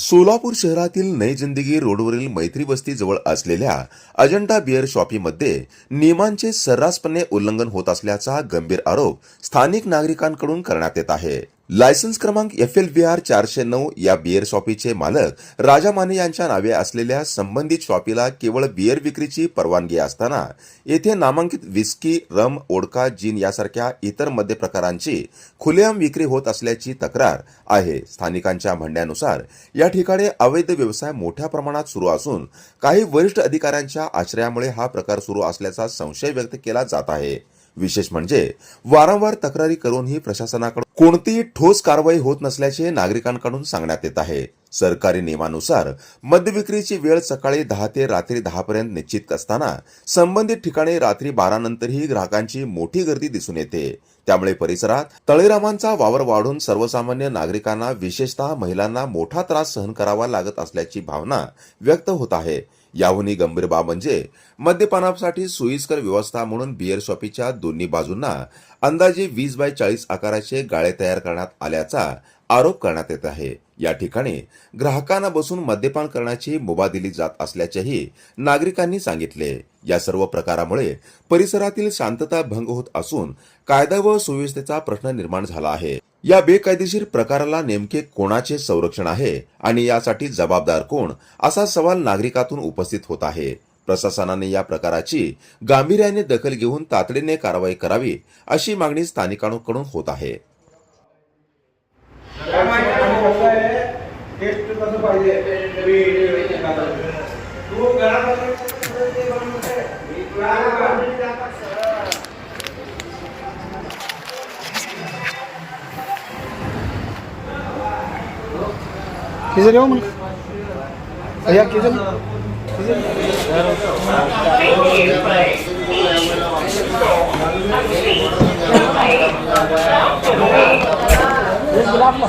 सोलापूर शहरातील नई जिंदगी रोडवरील मैत्री वस्ती जवळ असलेल्या अजंठा बिअर शॉपीमध्ये नियमांचे सर्रासपणे उल्लंघन होत असल्याचा गंभीर आरोप स्थानिक नागरिकांकडून करण्यात येत आहे। लायसन्स क्रमांक FLVR 409 या बिअर शॉपीचे मालक राजा माने यांच्या नावे असलेल्या संबंधित शॉपीला केवळ बिअर विक्रीची परवानगी असताना येथे नामांकित विस्की, रम, वोडका, जिन यासारख्या इतर मद्य प्रकारांची खुलेआम विक्री होत असल्याची तक्रार आहे। स्थानिकांच्या म्हणण्यानुसार या ठिकाणी अवैध व्यवसाय मोठ्या प्रमाणात सुरू असून काही वरिष्ठ अधिकाऱ्यांच्या आश्रयामुळे हा प्रकार सुरू असल्याचा संशय व्यक्त केला जात आहे। विशेष म्हणजे वारंवार तक्रारी करूनही प्रशासनाकडून कोणतीही ठोस कारवाई होत नसल्याचे नागरिकांकडून सांगण्यात येत आहे। सरकारी नियमानुसार मद्य विक्रीची वेळ सकाळी 10 ते रात्री 10 पर्यंत निश्चित असताना संबंधित ठिकाणी रात्री 12 नंतरही ग्राहकांची मोठी गर्दी दिसून येते। त्यामुळे परिसरात तळेरामांचा वावर वाढून सर्वसामान्य नागरिकांना विशेषतः महिलांना मोठा त्रास सहन करावा लागत असल्याची भावना व्यक्त होत आहे। याहूनही गंभीर बाब म्हणजे मद्यपानासाठी सोयीस्कर व्यवस्था म्हणून बिअर शॉपीच्या दोन्ही बाजूंना अंदाजे 20 बाय 40 आकाराचे गाळे तयार करण्यात आल्याचा आरोप करण्यात येत आहे। या ठिकाणी ग्राहकांना बसून मद्यपान करण्याची मुभा दिली जात असल्याचेही नागरिकांनी सांगितले। या सर्व प्रकारामुळे परिसरातील शांतता भंग होत असून कायदा व सुव्यवस्थेचा प्रश्न निर्माण झाला आहे। या बेकायदेशीर प्रकाराला नेमके कोणाचे संरक्षण आहे आणि यासाठी जबाबदार कोण असा सवाल नागरिकातून उपस्थित होत आहे। प्रशासनाने या प्रकाराची गांभीर्याने दखल घेऊन तातडीने कारवाई करावी अशी मागणी स्थानिकांकडून होत आहे। किधर हो मन भैया किधर गुलाब